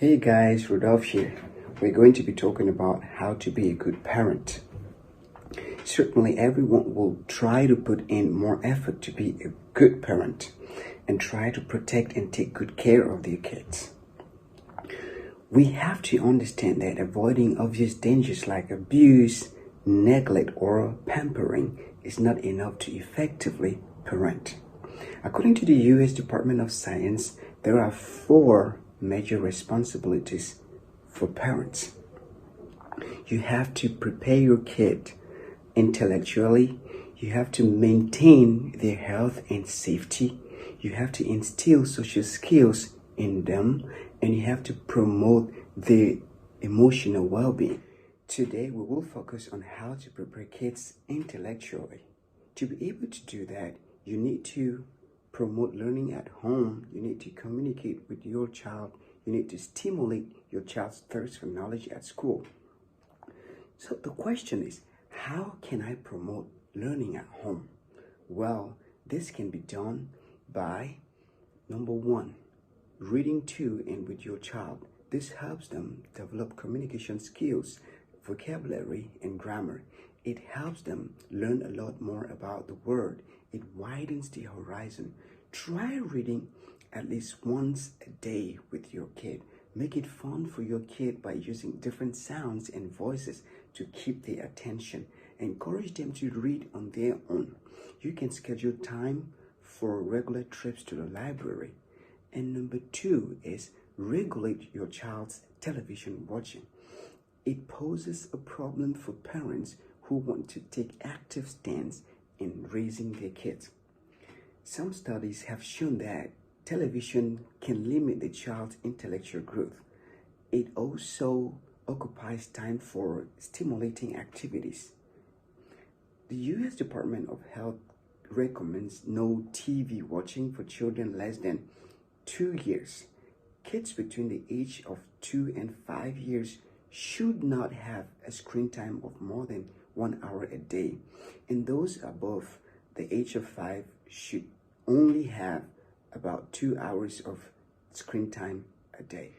Hey guys, Rudolph here. We're going to be talking about how to be a good parent. Certainly, everyone will try to put in more effort to be a good parent and try to protect and take good care of their kids. We have to understand that avoiding obvious dangers like abuse, neglect, or pampering is not enough to effectively parent. According to the U.S. Department of Science, there are 4 major responsibilities for parents. You have to prepare your kid intellectually, you have to maintain their health and safety, you have to instill social skills in them, and you have to promote their emotional well-being. Today, we will focus on how to prepare kids intellectually. To be able to do that, you need to promote learning at home. You need to communicate with your child. You need to stimulate your child's thirst for knowledge at school. So the question is, how can I promote learning at home? Well, this can be done by, number 1, reading to and with your child. This helps them develop communication skills, vocabulary, and grammar. It helps them learn a lot more about the world. It widens the horizon. Try reading at least once a day with your kid. Make it fun for your kid by using different sounds and voices to keep their attention. Encourage them to read on their own. You can schedule time for regular trips to the library. And number 2 is regulate your child's television watching. It poses a problem for parents who want to take active stands in raising their kids. Some studies have shown that television can limit the child's intellectual growth. It also occupies time for stimulating activities. The U.S. Department of Health recommends no TV watching for children less than 2 years. Kids between the age of 2 and 5 years should not have a screen time of more than 1 hour a day, and those above the age of 5 should only have about 2 hours of screen time a day.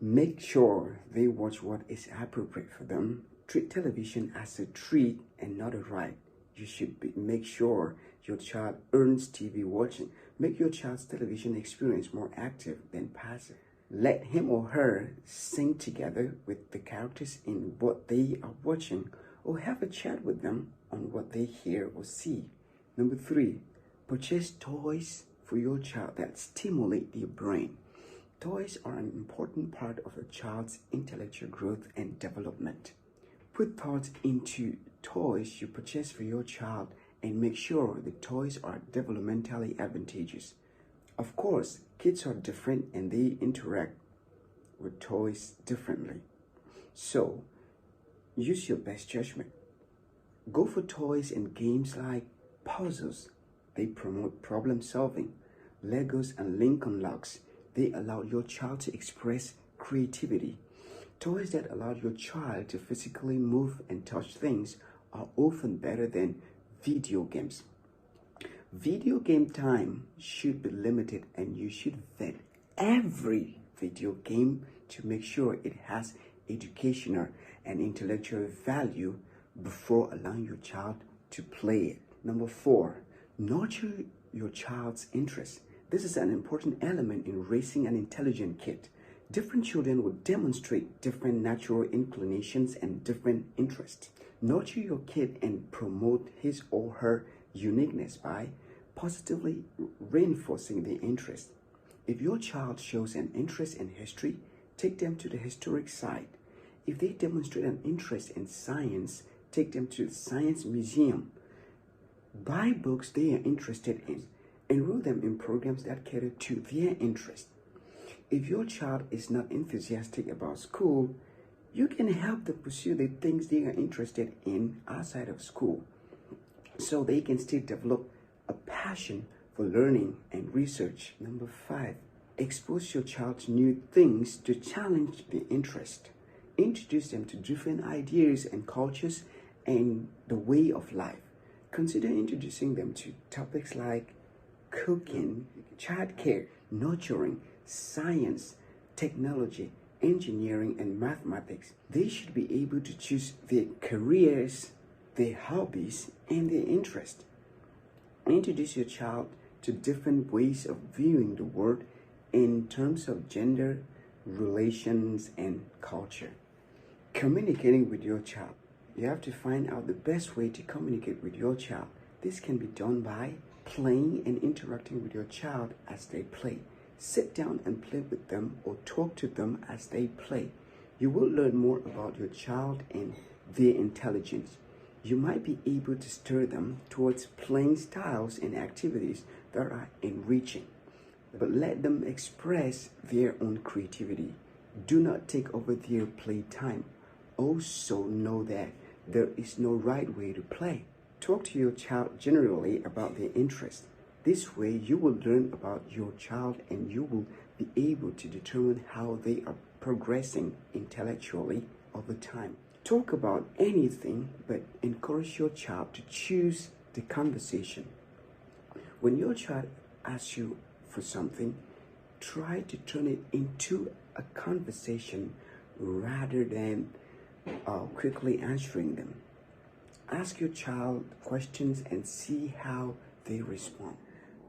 Make sure they watch what is appropriate for them. Treat television as a treat and not a right. You should make sure your child earns TV watching. Make your child's television experience more active than passive. Let him or her sing together with the characters in what they are watching, or have a chat with them on what they hear or see. Number 3, purchase toys for your child that stimulate their brain. Toys are an important part of a child's intellectual growth and development. Put thought into toys you purchase for your child and make sure the toys are developmentally advantageous. Of course, kids are different and they interact with toys differently. So, use your best judgment. Go for toys and games like puzzles. They promote problem solving. Legos and Lincoln Logs. They allow your child to express creativity. Toys that allow your child to physically move and touch things are often better than video games. Video game time should be limited, and you should vet every video game to make sure it has educational and intellectual value before allowing your child to play it. Number 4, nurture your child's interests. This is an important element in raising an intelligent kid. Different children will demonstrate different natural inclinations and different interests. Nurture your kid and promote his or her uniqueness by positively reinforcing their interest. If your child shows an interest in history, take them to the historic site. If they demonstrate an interest in science, take them to the science museum. Buy books they are interested in. Enroll them in programs that cater to their interest. If your child is not enthusiastic about school, you can help them pursue the things they are interested in outside of school, so they can still develop a passion for learning and research. Number 5, expose your child to new things to challenge their interest. Introduce them to different ideas and cultures and the way of life. Consider introducing them to topics like cooking, childcare, nurturing, science, technology, engineering, and mathematics. They should be able to choose their careers, their hobbies, and their interests. Introduce your child to different ways of viewing the world in terms of gender, relations, and culture. Communicating with your child. You have to find out the best way to communicate with your child. This can be done by playing and interacting with your child as they play. Sit down and play with them or talk to them as they play. You will learn more about your child and their intelligence. You might be able to stir them towards playing styles and activities that are enriching, but let them express their own creativity. Do not take over their playtime. Also know that there is no right way to play. Talk to your child generally about their interests. This way you will learn about your child and you will be able to determine how they are progressing intellectually over time. Talk about anything, but encourage your child to choose the conversation. When your child asks you for something, try to turn it into a conversation rather than quickly answering them. Ask your child questions and see how they respond.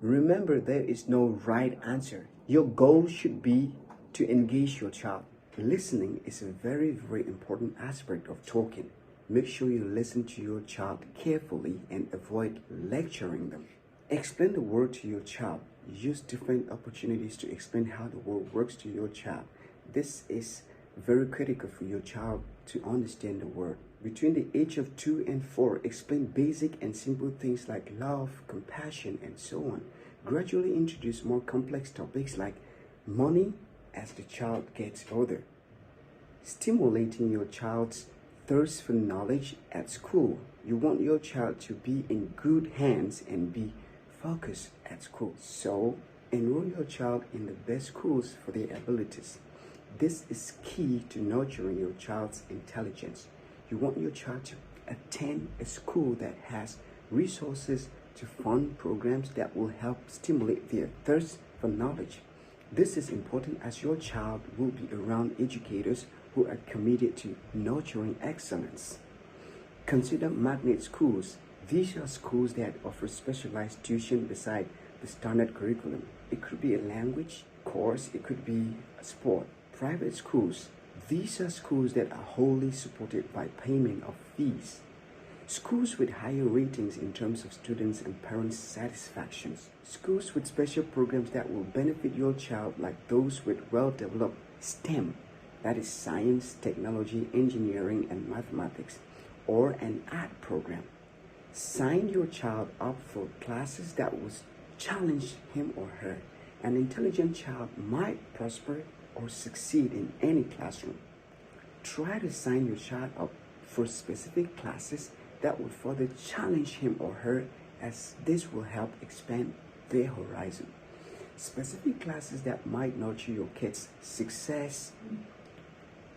Remember, there is no right answer. Your goal should be to engage your child. Listening is a very, very important aspect of talking. Make sure you listen to your child carefully and avoid lecturing them. Explain the world to your child. Use different opportunities to explain how the world works to your child. This is very critical for your child to understand the world. Between the age of 2 and 4, explain basic and simple things like love, compassion, and so on. Gradually introduce more complex topics like money as the child gets older. Stimulating your child's thirst for knowledge at school. You want your child to be in good hands and be focused at school. So, enroll your child in the best schools for their abilities. This is key to nurturing your child's intelligence. You want your child to attend a school that has resources to fund programs that will help stimulate their thirst for knowledge. This is important as your child will be around educators who are committed to nurturing excellence. Consider magnet schools. These are schools that offer specialized tuition beside the standard curriculum. It could be a language course, it could be a sport. Private schools. These are schools that are wholly supported by payment of fees. Schools with higher ratings in terms of students and parents' satisfactions. Schools with special programs that will benefit your child, like those with well-developed STEM, that is science, technology, engineering, and mathematics, or an art program. Sign your child up for classes that will challenge him or her. An intelligent child might prosper or succeed in any classroom. Try to sign your child up for specific classes that will further challenge him or her, as this will help expand their horizon. Specific classes that might nurture your kids' success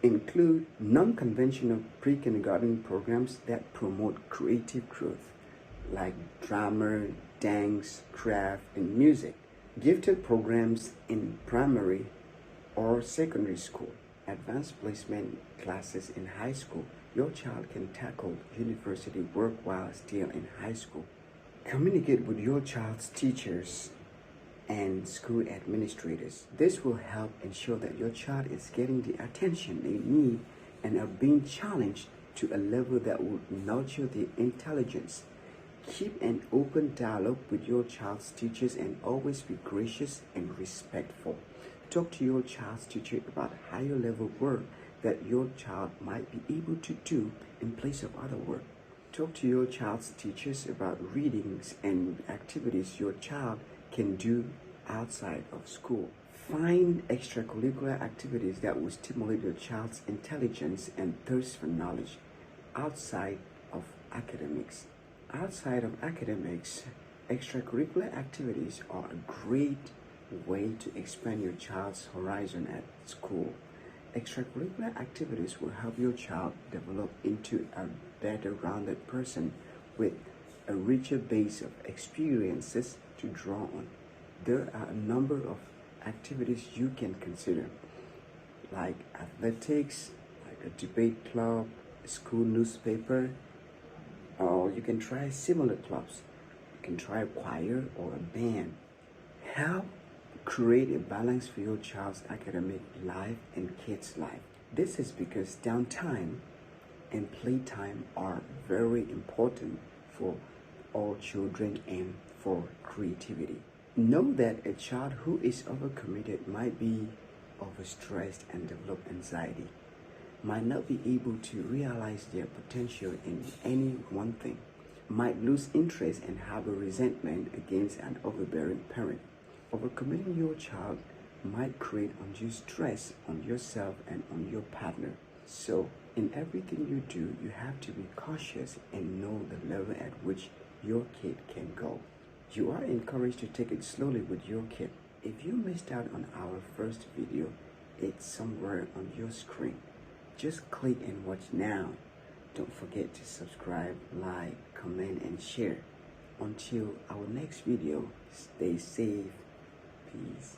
include non-conventional pre-kindergarten programs that promote creative growth, like drama, dance, craft, and music. Gifted programs in primary or secondary school. Advanced placement classes in high school. Your child can tackle university work while still in high school. Communicate with your child's teachers and school administrators. This will help ensure that your child is getting the attention they need and are being challenged to a level that will nurture their intelligence. Keep an open dialogue with your child's teachers and always be gracious and respectful. Talk to your child's teacher about higher level work that your child might be able to do in place of other work. Talk to your child's teachers about readings and activities your child can do outside of school. Find extracurricular activities that will stimulate your child's intelligence and thirst for knowledge outside of academics. Outside of academics, extracurricular activities are a great way to expand your child's horizon at school. Extracurricular activities will help your child develop into a better rounded person with a richer base of experiences to draw on. There are a number of activities you can consider. like athletics, like a debate club, a school newspaper, or you can try similar clubs. You can try a choir or a band. Help create a balance for your child's academic life and kids' life. This is because downtime and playtime are very important for all children and for creativity. Know that a child who is overcommitted might be overstressed and develop anxiety, might not be able to realize their potential in any one thing, might lose interest and have a resentment against an overbearing parent. Overcommitting your child might create undue stress on yourself and on your partner. So, in everything you do, you have to be cautious and know the level at which your kid can go. You are encouraged to take it slowly with your kid. If you missed out on our first video, it's somewhere on your screen. Just click and watch now. Don't forget to subscribe, like, comment, and share. Until our next video, stay safe. Peace.